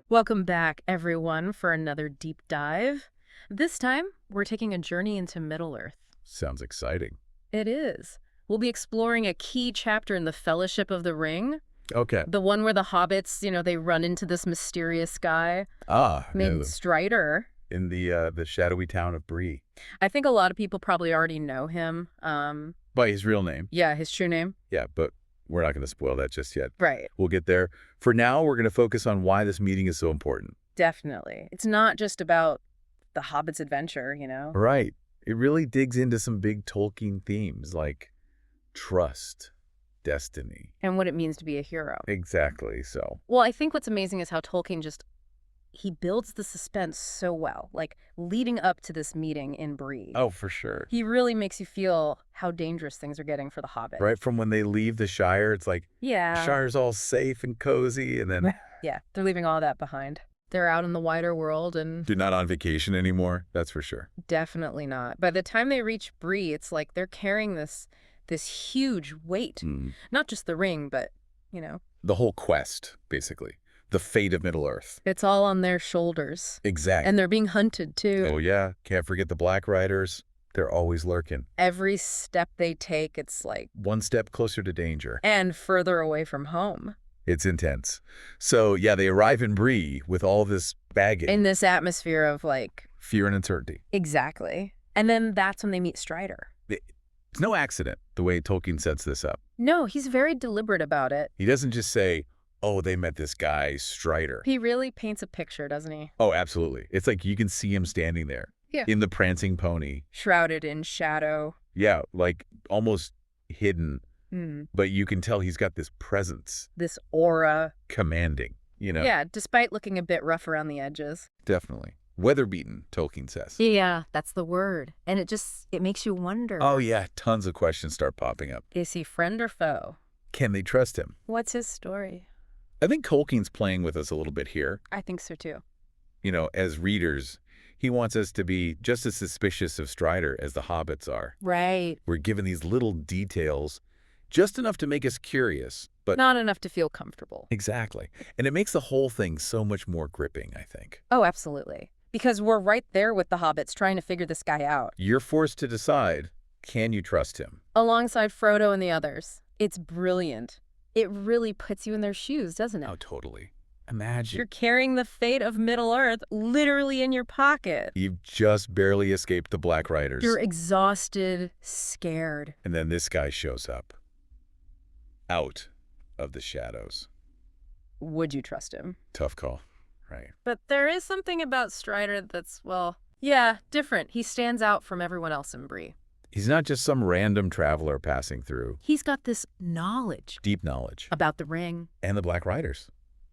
Welcome back, everyone, for another deep dive. This time, we're taking a journey into Middle-earth. Sounds exciting. It is. We'll be exploring a key chapter in the Fellowship of the Ring, Okay. the one where the hobbits, they run into this mysterious guy named Strider. In the shadowy town of Bree. I think a lot of people probably already know him. By his real name. Yeah, his true name. Yeah, but we're not going to spoil that just yet. Right. We'll get there. For now, we're going to focus on why this meeting is so important. Definitely. It's not just about the hobbit's adventure, Right. It really digs into some big Tolkien themes like trust, destiny. And what it means to be a hero. Exactly so. Well, I think what's amazing is how Tolkien he builds the suspense so well, like leading up to this meeting in Bree. Oh, for sure. He really makes you feel how dangerous things are getting for the Hobbit. Right from when they leave the Shire, it's like, yeah, Shire's all safe and cozy, and then yeah, they're leaving all that behind. They're out in the wider world and they're not on vacation anymore, that's for sure. Definitely not. By the time they reach Bree, it's like they're carrying this huge weight. Not just the ring, but, The whole quest, basically. The fate of Middle-earth. It's all on their shoulders. Exactly. And they're being hunted, too. Oh, yeah. Can't forget the Black Riders. They're always lurking. Every step they take, it's like... one step closer to danger. And further away from home. It's intense. So, yeah, they arrive in Bree with all this baggage. In this atmosphere of, fear and uncertainty. Exactly. And then that's when they meet Strider. It's no accident, the way Tolkien sets this up. No, he's very deliberate about it. He doesn't just say, oh, they met this guy, Strider. He really paints a picture, doesn't he? Oh, absolutely. It's like you can see him standing there. Yeah. In the Prancing Pony. Shrouded in shadow. Yeah, like almost hidden. But you can tell he's got this presence. This aura. Commanding, Yeah, despite looking a bit rough around the edges. Definitely. Weather-beaten, Tolkien says. Yeah, that's the word. And it makes you wonder. Oh, yeah, tons of questions start popping up. Is he friend or foe? Can they trust him? What's his story? I think Tolkien's playing with us a little bit here. I think so, too. As readers, he wants us to be just as suspicious of Strider as the hobbits are. Right. We're given these little details, just enough to make us curious, but not enough to feel comfortable. Exactly. And it makes the whole thing so much more gripping, I think. Oh, absolutely. Because we're right there with the hobbits trying to figure this guy out. You're forced to decide, can you trust him? Alongside Frodo and the others. It's brilliant. It really puts you in their shoes, doesn't it? Oh, totally. Imagine. You're carrying the fate of Middle-earth literally in your pocket. You've just barely escaped the Black Riders. You're exhausted, scared. And then this guy shows up. Out of the shadows. Would you trust him? Tough call. Right. But there is something about Strider that's, yeah, different. He stands out from everyone else in Bree. He's not just some random traveler passing through. He's got this knowledge. Deep knowledge. About the ring. And the Black Riders.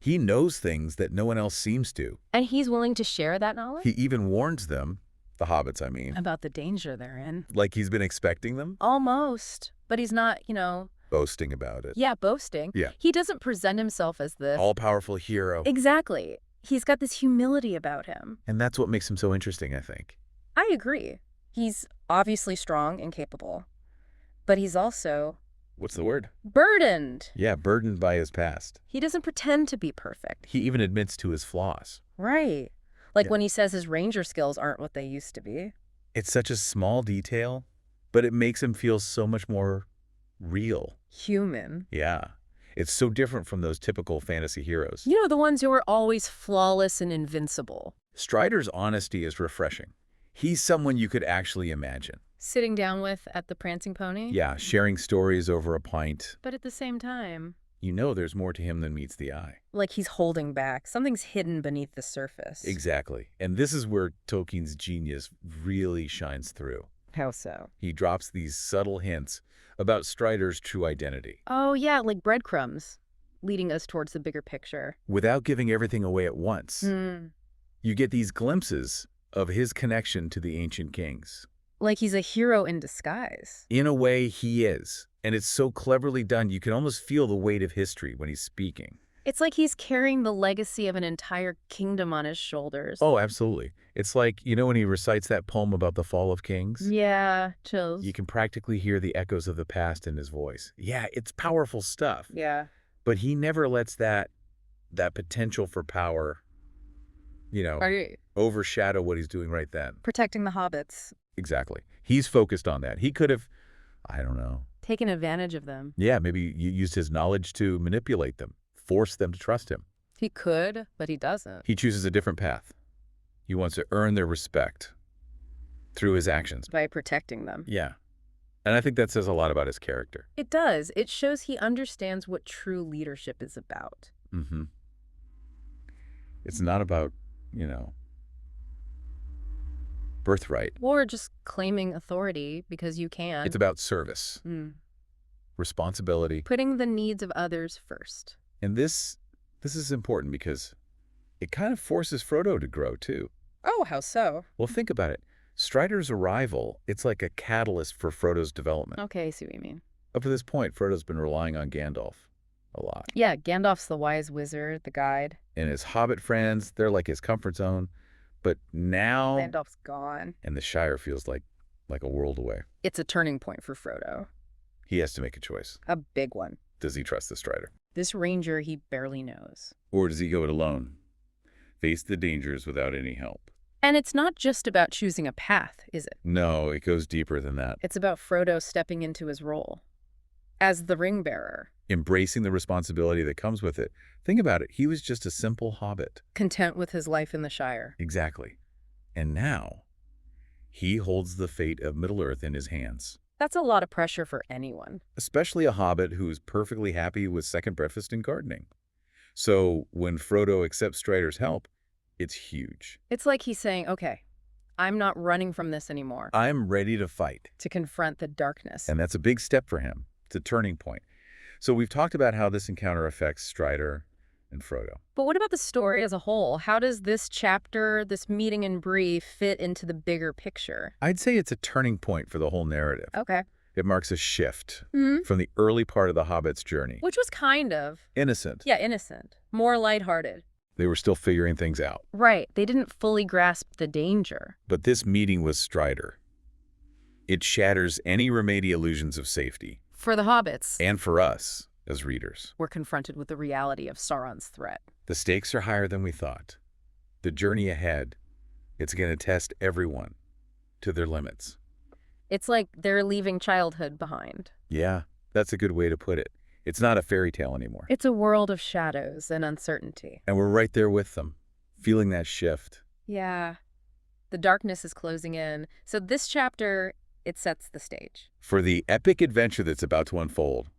He knows things that no one else seems to. And he's willing to share that knowledge? He even warns them, the hobbits, I mean. About the danger they're in. Like he's been expecting them? Almost. But he's not, boasting about it. Yeah, boasting. Yeah. He doesn't present himself as this all-powerful hero. Exactly. He's got this humility about him. And that's what makes him so interesting, I think. I agree. He's obviously strong and capable. But he's also... What's the word? Burdened. Yeah, burdened by his past. He doesn't pretend to be perfect. He even admits to his flaws. Right. Like when he says his ranger skills aren't what they used to be. It's such a small detail, but it makes him feel so much more real. Human. Yeah. It's so different from those typical fantasy heroes. The ones who are always flawless and invincible. Strider's honesty is refreshing. He's someone you could actually imagine. Sitting down with at the Prancing Pony? Yeah, sharing stories over a pint. But at the same time... there's more to him than meets the eye. Like he's holding back. Something's hidden beneath the surface. Exactly. And this is where Tolkien's genius really shines through. How so? He drops these subtle hints about Strider's true identity. Oh, yeah, like breadcrumbs, leading us towards the bigger picture. Without giving everything away at once. You get these glimpses of his connection to the ancient kings. Like he's a hero in disguise. In a way, he is. And it's so cleverly done, you can almost feel the weight of history when he's speaking. It's like he's carrying the legacy of an entire kingdom on his shoulders. Oh, absolutely. It's like, when he recites that poem about the fall of kings? Yeah, chills. You can practically hear the echoes of the past in his voice. Yeah, it's powerful stuff. Yeah. But he never lets that potential for power, Are you overshadow what he's doing right then. protecting the hobbits? Exactly. He's focused on that. He could have, I don't know. Taking advantage of them. Yeah, maybe you used his knowledge to manipulate them, force them to trust him. He could, but he doesn't. He chooses a different path. He wants to earn their respect through his actions. By protecting them. Yeah. And I think that says a lot about his character. It does. It shows he understands what true leadership is about. Mm-hmm. It's not about, birthright. Or just claiming authority because you can. It's about service, responsibility. Putting the needs of others first. And this is important because it kind of forces Frodo to grow, too. Oh, how so? Well, think about it. Strider's arrival, it's like a catalyst for Frodo's development. Okay, I see what you mean. Up to this point, Frodo's been relying on Gandalf a lot. Yeah, Gandalf's the wise wizard, the guide. And his Hobbit friends, they're like his comfort zone. But now... Gandalf's gone. And the Shire feels like a world away. It's a turning point for Frodo. He has to make a choice. A big one. Does he trust the Strider? This ranger he barely knows. Or does he go it alone? Face the dangers without any help? And it's not just about choosing a path, is it? No, it goes deeper than that. It's about Frodo stepping into his role as the ring bearer. Embracing the responsibility that comes with it. Think about it. He was just a simple hobbit. Content with his life in the Shire. Exactly. And now, he holds the fate of Middle-earth in his hands. That's a lot of pressure for anyone. Especially a hobbit who's perfectly happy with second breakfast and gardening. So when Frodo accepts Strider's help, it's huge. It's like he's saying, okay, I'm not running from this anymore. I'm ready to fight. To confront the darkness. And that's a big step for him. It's a turning point. So we've talked about how this encounter affects Strider and Frodo. But what about the story as a whole? How does this chapter, this meeting in Bree, fit into the bigger picture? I'd say it's a turning point for the whole narrative. Okay. It marks a shift from the early part of the Hobbit's journey. Which was kind of... innocent. Yeah, innocent. More lighthearted. They were still figuring things out. Right. They didn't fully grasp the danger. But this meeting with Strider, it shatters any remaining illusions of safety. For the hobbits. And for us, as readers. We're confronted with the reality of Sauron's threat. The stakes are higher than we thought. The journey ahead, it's going to test everyone to their limits. It's like they're leaving childhood behind. Yeah, that's a good way to put it. It's not a fairy tale anymore. It's a world of shadows and uncertainty. And we're right there with them, feeling that shift. Yeah. The darkness is closing in. So this chapter, it sets the stage. For the epic adventure that's about to unfold,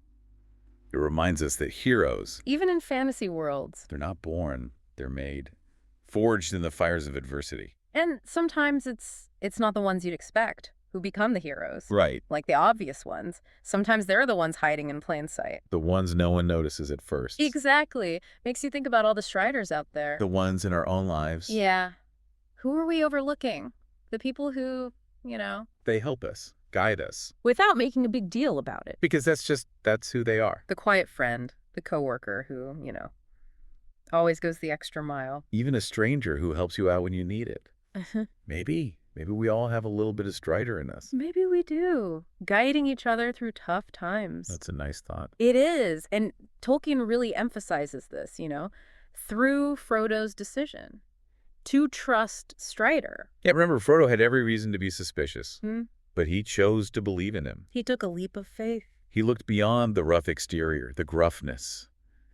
it reminds us that heroes, even in fantasy worlds, they're not born, they're made, forged in the fires of adversity. And sometimes it's not the ones you'd expect who become the heroes. Right. Like the obvious ones. Sometimes they're the ones hiding in plain sight. The ones no one notices at first. Exactly. Makes you think about all the Striders out there. The ones in our own lives. Yeah. Who are we overlooking? The people who, They help us, guide us. without making a big deal about it. Because that's who they are. The quiet friend, the coworker who, always goes the extra mile. Even a stranger who helps you out when you need it. Maybe we all have a little bit of Strider in us. Maybe we do. Guiding each other through tough times. That's a nice thought. It is. And Tolkien really emphasizes this, through Frodo's decision to trust Strider. Yeah, remember, Frodo had every reason to be suspicious, but he chose to believe in him. He took a leap of faith. He looked beyond the rough exterior, the gruffness,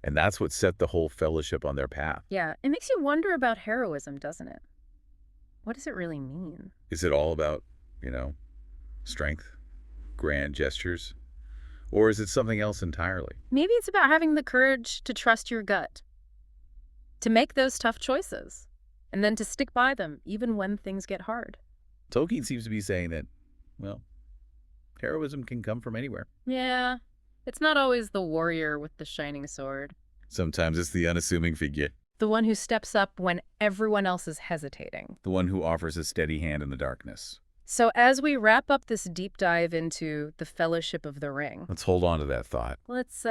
and that's what set the whole fellowship on their path. Yeah, it makes you wonder about heroism, doesn't it? What does it really mean? Is it all about, strength, grand gestures, or is it something else entirely? Maybe it's about having the courage to trust your gut, to make those tough choices, and then to stick by them even when things get hard. Tolkien seems to be saying that, heroism can come from anywhere. Yeah, it's not always the warrior with the shining sword. Sometimes it's the unassuming figure. The one who steps up when everyone else is hesitating. The one who offers a steady hand in the darkness. So as we wrap up this deep dive into the Fellowship of the Ring, Let's hold on to that thought. let's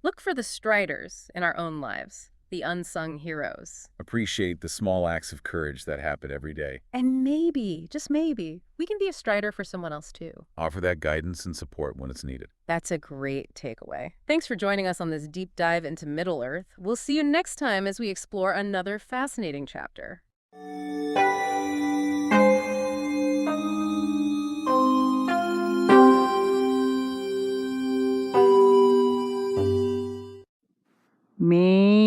Look for the striders in our own lives, the unsung heroes. Appreciate the small acts of courage that happen every day. And maybe, just maybe, we can be a strider for someone else too. Offer that guidance and support when it's needed. That's a great takeaway. Thanks for joining us on this deep dive into Middle-earth. We'll see you next time as we explore another fascinating chapter. Me